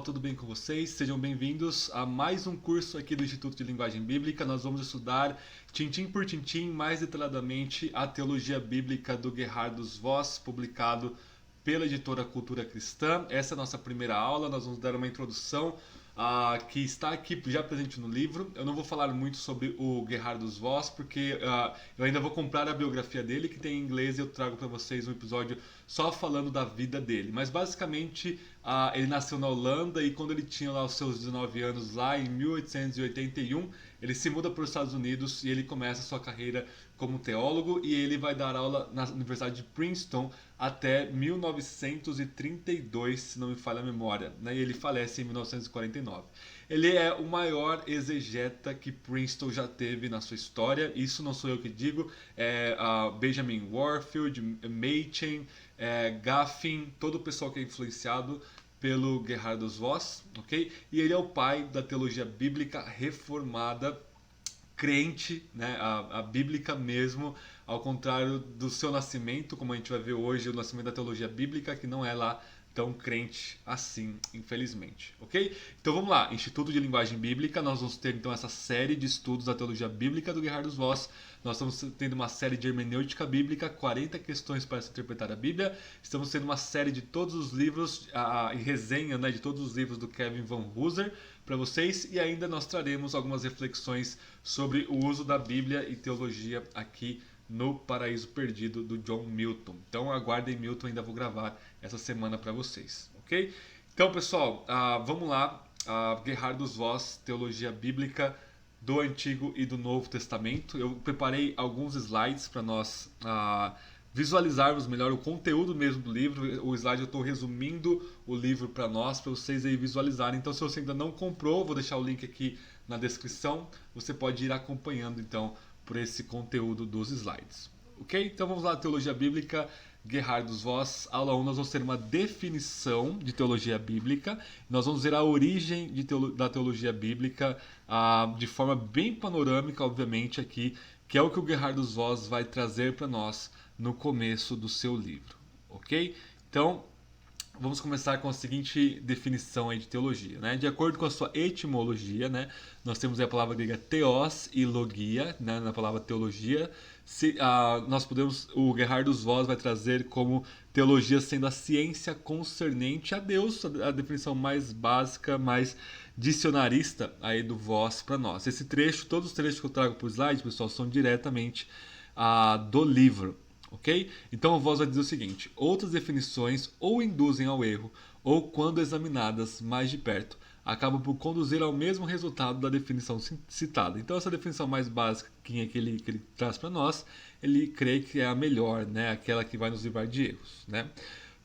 pessoal, tudo bem com vocês? Sejam bem-vindos a mais um curso aqui do Instituto de Linguagem Bíblica. Nós vamos estudar, tintim por tintim, mais detalhadamente, a Teologia Bíblica do Gerhardus Voss, publicado pela editora Cultura Cristã. Essa é a nossa primeira aula, nós vamos dar uma introdução que está aqui já presente no livro. Eu não vou falar muito sobre o Gerhardus Voss, porque eu ainda vou comprar a biografia dele, que tem em inglês, e eu trago para vocês um episódio só falando da vida dele. Mas basicamente ele nasceu na Holanda e quando ele tinha lá os seus 19 anos, lá em 1881, ele se muda para os Estados Unidos e ele começa a sua carreira como teólogo, e ele vai dar aula na Universidade de Princeton até 1932, se não me falha a memória, né? E ele falece em 1949. Ele é o maior exegeta que Princeton já teve na sua história. Isso não sou eu que digo, é Benjamin Warfield, Machen, Gaffin, todo o pessoal que é influenciado pelo Gerhardus Voss, ok? E ele é o pai da teologia bíblica reformada, crente, né, a bíblica mesmo, ao contrário do seu nascimento, como a gente vai ver hoje, o nascimento da teologia bíblica, que não é lá tão crente assim, infelizmente, ok? Então vamos lá, Instituto de Linguagem Bíblica, nós vamos ter então essa série de estudos da teologia bíblica do Gerhardus Voss. Nós estamos tendo uma série de hermenêutica bíblica, 40 questões para se interpretar a Bíblia. Estamos tendo uma série de todos os livros, resenha, né, de todos os livros do Kevin Van Hooser para vocês, e ainda nós traremos algumas reflexões sobre o uso da Bíblia e teologia aqui no Paraíso Perdido, do John Milton. Então aguardem Milton, ainda vou gravar essa semana para vocês, ok? Então pessoal, vamos lá, Gerhardus Voss, Teologia Bíblica do Antigo e do Novo Testamento. Eu preparei alguns slides para nós visualizarmos melhor o conteúdo mesmo do livro. O slide eu estou resumindo o livro para nós, para vocês aí visualizarem. Então se você ainda não comprou, vou deixar o link aqui na descrição. Você pode ir acompanhando então por esse conteúdo dos slides. Ok? Então vamos lá, Teologia Bíblica, Gerhardus Voss, aula 1, nós vamos ter uma definição de teologia bíblica, nós vamos ver a origem da teologia bíblica de forma bem panorâmica, obviamente, aqui, que é o que o Gerhardus Voss vai trazer para nós no começo do seu livro. Ok? Então, vamos começar com a seguinte definição aí de teologia, né? De acordo com a sua etimologia, né? Nós temos aí a palavra grega theos e logia, né? Na palavra teologia. O Gerhardus Voss vai trazer como teologia sendo a ciência concernente a Deus, a definição mais básica, mais dicionarista aí do Voss para nós. Esse trecho, todos os trechos que eu trago para o slide, pessoal, são diretamente do livro. Ok? Então o Voss vai dizer o seguinte: outras definições ou induzem ao erro, ou quando examinadas mais de perto, acabam por conduzir ao mesmo resultado da definição citada. Então essa definição mais básica que ele traz para nós, ele crê que é a melhor, né? Aquela que vai nos livrar de erros, né?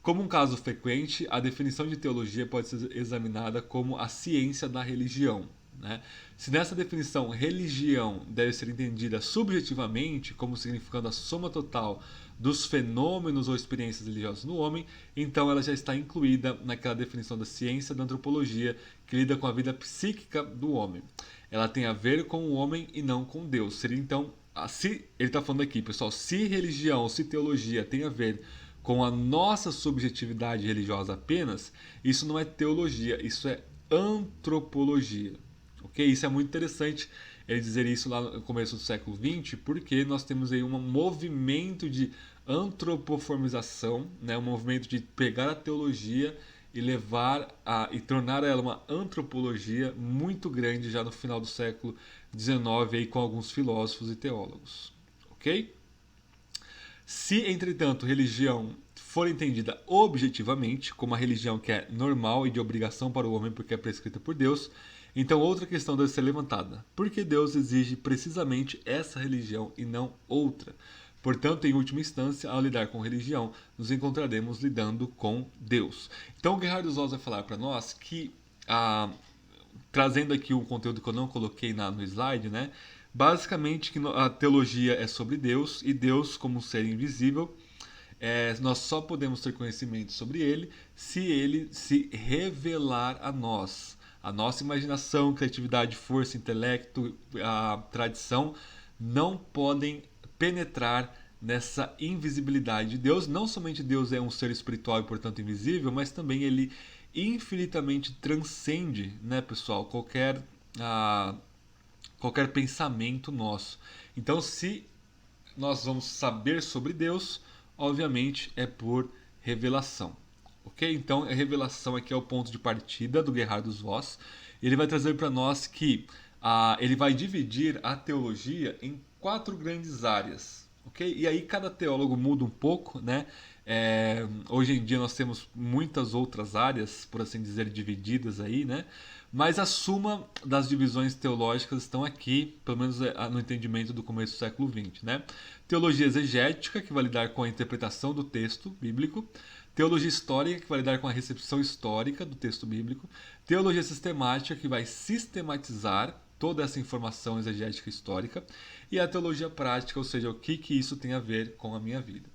Como um caso frequente, a definição de teologia pode ser examinada como a ciência da religião, né? Se nessa definição religião deve ser entendida subjetivamente como significando a soma total dos fenômenos ou experiências religiosas no homem, então ela já está incluída naquela definição da ciência da antropologia que lida com a vida psíquica do homem. Ela tem a ver com o homem e não com Deus. Seria então, se ele está falando aqui, pessoal, se religião, se teologia tem a ver com a nossa subjetividade religiosa apenas, isso não é teologia, isso é antropologia. Ok? Isso é muito interessante ele dizer isso lá no começo do século XX, porque nós temos aí um movimento de antropoformização, né? Um movimento de pegar a teologia e e tornar ela uma antropologia muito grande já no final do século XIX aí, com alguns filósofos e teólogos. Ok? Se, entretanto, religião for entendida objetivamente, como a religião que é normal e de obrigação para o homem porque é prescrita por Deus, então outra questão deve ser levantada. Por que Deus exige precisamente essa religião e não outra? Portanto, em última instância, ao lidar com religião, nos encontraremos lidando com Deus. Então, o Gerhardus Voss vai falar para nós que, trazendo aqui um conteúdo que eu não coloquei no slide, né? Basicamente, que a teologia é sobre Deus, e Deus, como um ser invisível, nós só podemos ter conhecimento sobre ele se ele se revelar a nós. A nossa imaginação, criatividade, força, intelecto, a tradição não podem penetrar nessa invisibilidade de Deus. Não somente Deus é um ser espiritual e, portanto, invisível, mas também ele infinitamente transcende, né, pessoal, qualquer pensamento nosso. Então, se nós vamos saber sobre Deus, obviamente é por revelação. Ok? Então, a revelação aqui é o ponto de partida do Guerrar dos Vós. Ele vai trazer para nós que ele vai dividir a teologia em 4 grandes áreas. Ok? E aí cada teólogo muda um pouco, né? Hoje em dia nós temos muitas outras áreas, por assim dizer, divididas aí, né? Mas a suma das divisões teológicas estão aqui, pelo menos no entendimento do começo do século XX, né? Teologia exegética, que vai lidar com a interpretação do texto bíblico. Teologia histórica, que vai lidar com a recepção histórica do texto bíblico. Teologia sistemática, que vai sistematizar toda essa informação exegética histórica. E a teologia prática, ou seja, o que isso tem a ver com a minha vida.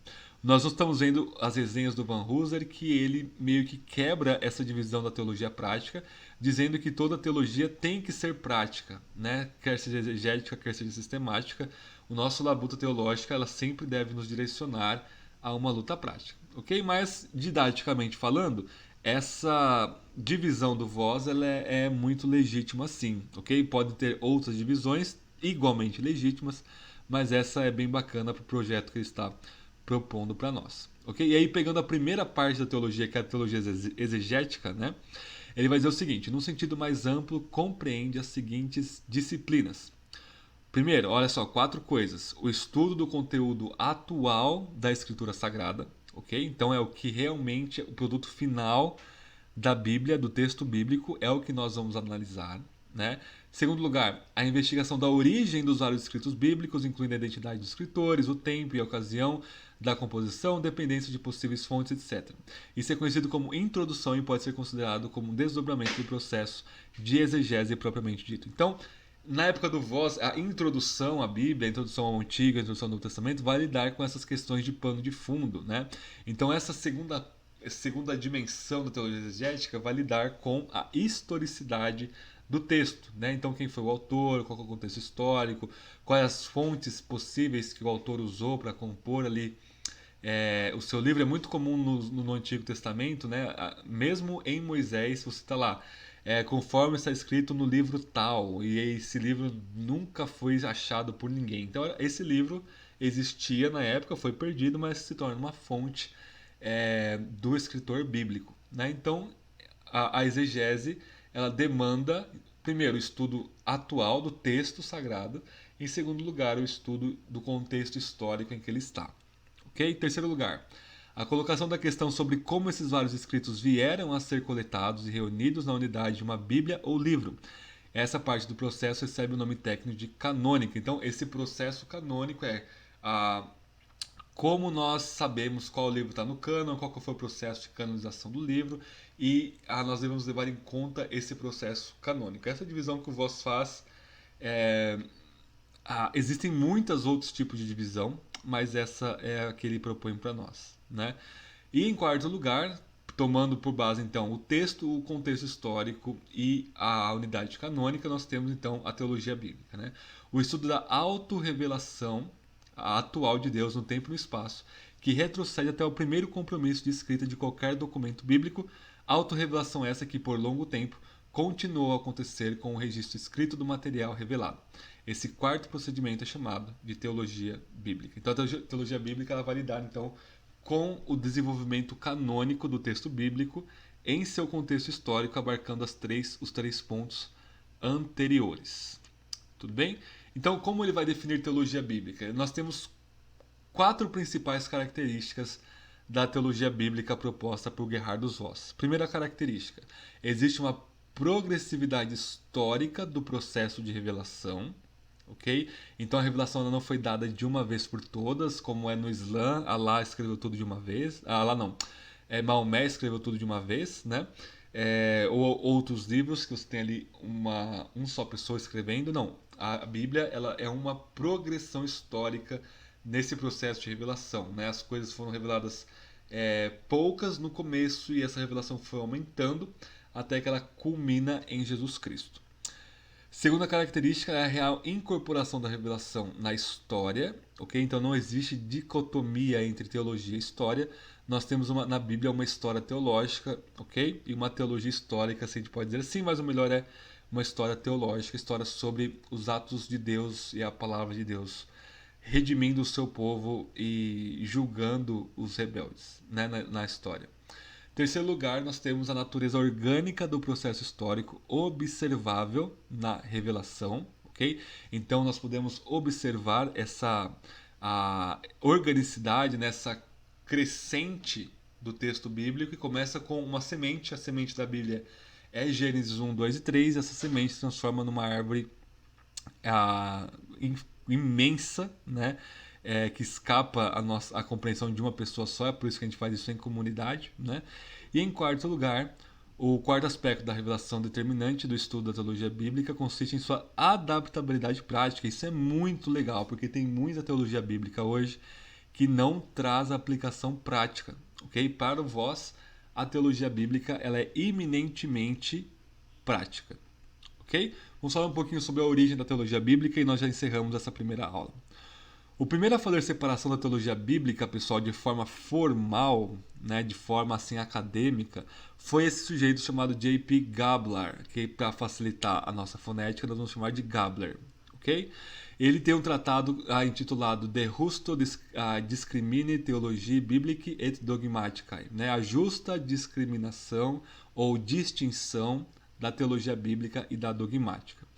Nós estamos vendo as resenhas do Van Hooser, que ele meio que quebra essa divisão da teologia prática, dizendo que toda teologia tem que ser prática, né? Quer seja exegética, quer seja sistemática. O nosso labuta teológica, ela sempre deve nos direcionar a uma luta prática, ok? Mas, didaticamente falando, essa divisão do Voz ela é muito legítima sim, ok? Pode ter outras divisões igualmente legítimas, mas essa é bem bacana para o projeto que ele está propondo para nós, ok? E aí, pegando a primeira parte da teologia, que é a teologia exegética, né? Ele vai dizer o seguinte: num sentido mais amplo, compreende as seguintes disciplinas. Primeiro, olha só, 4 coisas. O estudo do conteúdo atual da Escritura Sagrada, ok? Então é o que realmente, o produto final da Bíblia, do texto bíblico, é o que nós vamos analisar, né? Segundo lugar, a investigação da origem dos vários escritos bíblicos, incluindo a identidade dos escritores, o tempo e a ocasião da composição, dependência de possíveis fontes, etc. Isso é conhecido como introdução e pode ser considerado como um desdobramento do processo de exegese propriamente dito. Então, na época do Voz, a introdução à Bíblia, a introdução ao Antigo, a introdução ao Novo Testamento, vai lidar com essas questões de pano de fundo, né? Então, essa segunda dimensão da teologia exegética vai lidar com a historicidade do texto, né? Então, quem foi o autor, qual é o contexto histórico, quais as fontes possíveis que o autor usou para compor ali o seu livro. É muito comum no Antigo Testamento, né? Mesmo em Moisés, você está lá, conforme está escrito no livro tal, e esse livro nunca foi achado por ninguém. Então, esse livro existia na época, foi perdido, mas se torna uma fonte do escritor bíblico, né? Então, a exegese ela demanda, primeiro, o estudo atual do texto sagrado, em segundo lugar, o estudo do contexto histórico em que ele está. Ok? Em terceiro lugar, a colocação da questão sobre como esses vários escritos vieram a ser coletados e reunidos na unidade de uma Bíblia ou livro. Essa parte do processo recebe o nome técnico de canônica. Então, esse processo canônico é como nós sabemos qual livro está no cânon, qual foi o processo de canonização do livro, e nós devemos levar em conta esse processo canônico. Essa divisão que o Voss faz, existem muitos outros tipos de divisão, mas essa é a que ele propõe para nós, né? E em quarto lugar, tomando por base então o texto, o contexto histórico e a unidade canônica, nós temos então a teologia bíblica, né? O estudo da autorrevelação atual de Deus no tempo e no espaço, que retrocede até o primeiro compromisso de escrita de qualquer documento bíblico, autorrevelação essa que por longo tempo continuou a acontecer com o registro escrito do material revelado. Esse quarto procedimento é chamado de teologia bíblica. Então a teologia bíblica ela vai lidar então com o desenvolvimento canônico do texto bíblico em seu contexto histórico, abarcando os três pontos anteriores. Tudo bem? Então, como ele vai definir teologia bíblica? Nós temos 4 principais características da teologia bíblica proposta por Gerhard dos Voss. Primeira característica: existe uma progressividade histórica do processo de revelação. Ok? Então a revelação não foi dada de uma vez por todas, como é no Islã. Alá escreveu tudo de uma vez. Alá não. Maomé escreveu tudo de uma vez, né? Ou outros livros que você tem ali uma só pessoa escrevendo. Não. A Bíblia ela é uma progressão histórica nesse processo de revelação, né? As coisas foram reveladas poucas no começo e essa revelação foi aumentando até que ela culmina em Jesus Cristo. Segunda característica é a real incorporação da revelação na história, ok? Então não existe dicotomia entre teologia e história. Nós temos na Bíblia uma história teológica, ok? E uma teologia histórica, se a gente pode dizer assim, mas o melhor é uma história teológica, história sobre os atos de Deus e a palavra de Deus, redimindo o seu povo e julgando os rebeldes, né, na história. Em terceiro lugar, nós temos a natureza orgânica do processo histórico observável na revelação, ok? Então nós podemos observar a organicidade, nessa crescente do texto bíblico, que começa com uma semente. A semente da Bíblia é Gênesis 1, 2 e 3, e essa semente se transforma numa árvore imensa, né? Que escapa a compreensão de uma pessoa só, é por isso que a gente faz isso em comunidade, né? E em quarto lugar, o quarto aspecto da revelação determinante do estudo da teologia bíblica consiste em sua adaptabilidade prática. Isso é muito legal, porque tem muita teologia bíblica hoje que não traz a aplicação prática, ok? Para vós, a teologia bíblica ela é eminentemente prática, ok? Vamos falar um pouquinho sobre a origem da teologia bíblica e nós já encerramos essa primeira aula. O primeiro a fazer separação da teologia bíblica, pessoal, de forma formal, né, de forma assim acadêmica, foi esse sujeito chamado J.P. Gabler, que para facilitar a nossa fonética nós vamos chamar de Gabler, ok? Ele tem um tratado intitulado De Justo Discrimine Theologie Biblicae et Dogmaticae, né, a justa discriminação ou distinção da teologia bíblica e da dogmática.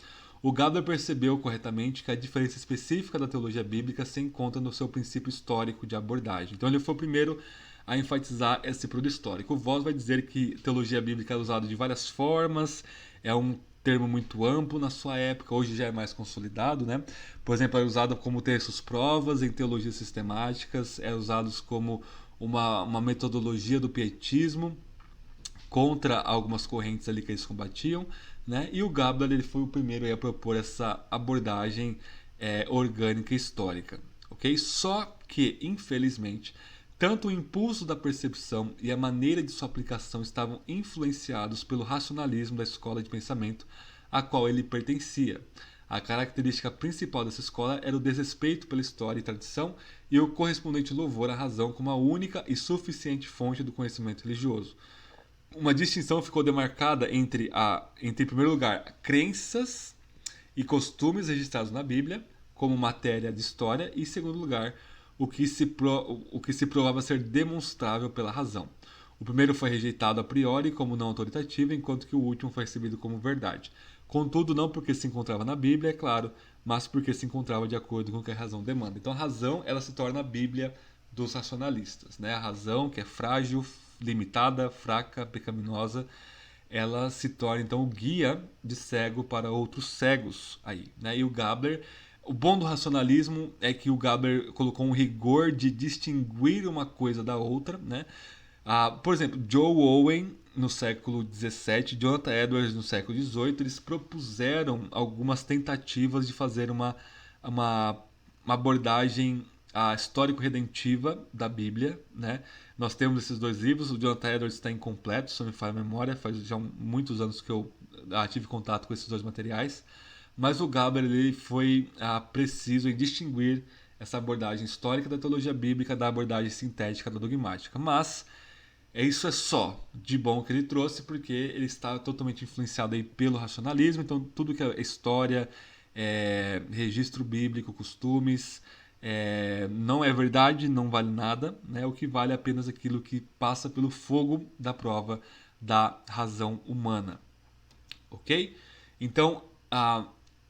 O Gabler percebeu corretamente que a diferença específica da teologia bíblica se encontra no seu princípio histórico de abordagem. Então ele foi o primeiro a enfatizar esse período histórico. O Voss vai dizer que teologia bíblica é usada de várias formas, é um termo muito amplo na sua época, hoje já é mais consolidado, né? Por exemplo, é usado como textos provas em teologias sistemáticas, é usado como uma metodologia do pietismo contra algumas correntes ali que eles combatiam, né? E o Gabler ele foi o primeiro a propor essa abordagem orgânica histórica, ok? Só que, infelizmente, tanto o impulso da percepção e a maneira de sua aplicação estavam influenciados pelo racionalismo da escola de pensamento a qual ele pertencia. A característica principal dessa escola era o desrespeito pela história e tradição e o correspondente louvor à razão como a única e suficiente fonte do conhecimento religioso. Uma distinção ficou demarcada entre, em primeiro lugar, crenças e costumes registrados na Bíblia como matéria de história e, em segundo lugar, o que se provava ser demonstrável pela razão. O primeiro foi rejeitado a priori como não autoritativo, enquanto que o último foi recebido como verdade. Contudo, não porque se encontrava na Bíblia, é claro, mas porque se encontrava de acordo com o que a razão demanda. Então a razão ela se torna a Bíblia dos racionalistas, né? A razão, que é frágil, limitada, fraca, pecaminosa, ela se torna então o guia de cego para outros cegos aí, né? E o Gabler, o bom do racionalismo é que o Gabler colocou um rigor de distinguir uma coisa da outra, né? Por exemplo, Joe Owen no século XVII, Jonathan Edwards no século XVIII, eles propuseram algumas tentativas de fazer uma abordagem histórico-redentiva da Bíblia, né? Nós temos esses dois livros, o Jonathan Edwards está incompleto, se não me falha a memória, faz já muitos anos que eu tive contato com esses dois materiais, mas o Gabler ele foi preciso em distinguir essa abordagem histórica da teologia bíblica da abordagem sintética da dogmática, mas isso é só de bom que ele trouxe, porque ele está totalmente influenciado aí pelo racionalismo, então tudo que é história, registro bíblico, costumes, não é verdade, não vale nada, né? O que vale é apenas aquilo que passa pelo fogo da prova da razão humana, ok? Então,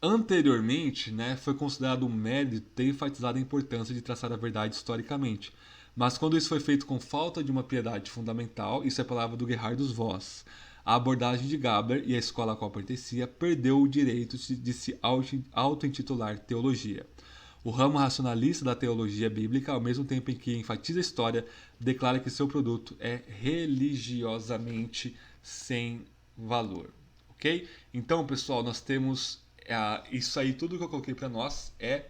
anteriormente, né, foi considerado um mérito ter enfatizado a importância de traçar a verdade historicamente. Mas quando isso foi feito com falta de uma piedade fundamental, isso é a palavra do Gerhardus Voss, a abordagem de Gabler e a escola a qual pertencia perdeu o direito de se auto-intitular teologia. O ramo racionalista da teologia bíblica, ao mesmo tempo em que enfatiza a história, declara que seu produto é religiosamente sem valor. Ok? Então, pessoal, nós temos isso aí, tudo que eu coloquei para nós é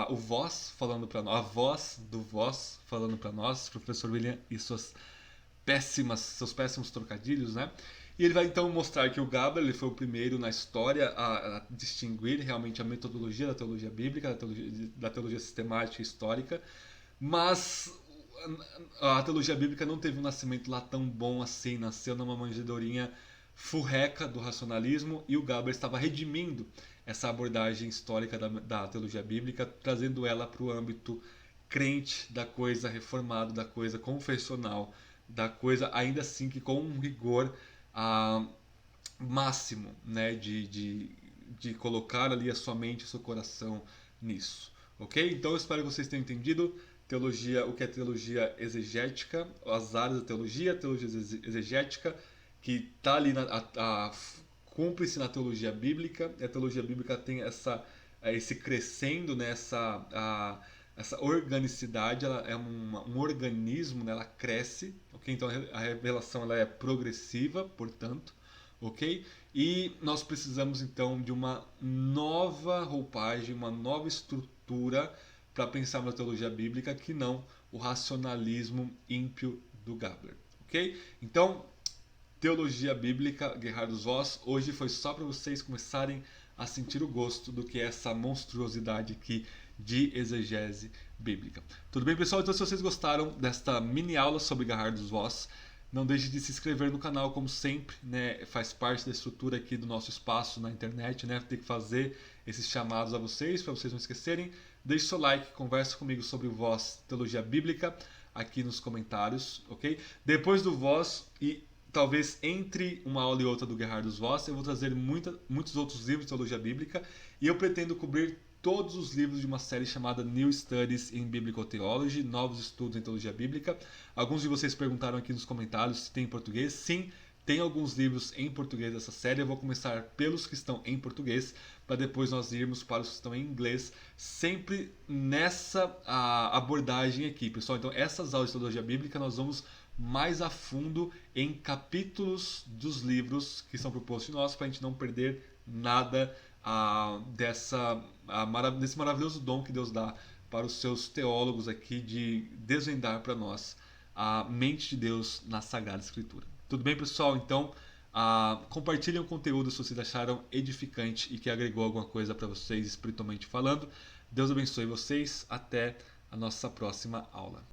o Voss falando para nós, a voz do Voss falando para nós, professor William e seus péssimos trocadilhos, né? E ele vai então mostrar que o Gaber ele foi o primeiro na história a distinguir realmente a metodologia da teologia bíblica, da teologia sistemática e histórica, mas a teologia bíblica não teve um nascimento lá tão bom assim, nasceu numa manjedorinha furreca do racionalismo, e o Gaber estava redimindo essa abordagem histórica da teologia bíblica, trazendo ela para o âmbito crente da coisa reformado, da coisa confessional, da coisa ainda assim que com um rigor máximo, né, de colocar ali a sua mente e o seu coração nisso. Ok? Então eu espero que vocês tenham entendido teologia, o que é teologia exegética, as áreas da teologia, teologia exegética, que está ali cúmplice na teologia bíblica. A teologia bíblica tem esse crescendo, né, essa organicidade, ela é um organismo, né, ela cresce, ok? Então a revelação ela é progressiva, portanto, ok? E nós precisamos então de uma nova roupagem, uma nova estrutura para pensar na teologia bíblica, que não o racionalismo ímpio do Gabler, ok? Então, teologia bíblica, Gerhardus Voss, hoje foi só para vocês começarem a sentir o gosto do que é essa monstruosidade aqui de exegese bíblica. Tudo bem, pessoal? Então, se vocês gostaram desta mini aula sobre Gerhardus Voss, não deixe de se inscrever no canal, como sempre, né? Faz parte da estrutura aqui do nosso espaço na internet, né? Tem que fazer esses chamados a vocês, para vocês não esquecerem. Deixe seu like, converse comigo sobre o Voss Teologia Bíblica aqui nos comentários, ok? Depois do Voss, e talvez entre uma aula e outra do Gerhardus Voss, eu vou trazer muitos outros livros de teologia bíblica, e eu pretendo cobrir todos os livros de uma série chamada New Studies in Biblical Theology, Novos Estudos em Teologia Bíblica. Alguns de vocês perguntaram aqui nos comentários se tem em português. Sim, tem alguns livros em português dessa série. Eu vou começar pelos que estão em português, para depois nós irmos para os que estão em inglês, sempre nessa abordagem aqui, pessoal. Então, essas aulas de teologia bíblica nós vamos mais a fundo em capítulos dos livros que são propostos nós, para a gente não perder nada desse maravilhoso dom que Deus dá para os seus teólogos aqui, de desvendar para nós a mente de Deus na Sagrada Escritura. Tudo bem, pessoal? Então, compartilhem o conteúdo se vocês acharam edificante e que agregou alguma coisa para vocês espiritualmente falando. Deus abençoe vocês. Até a nossa próxima aula.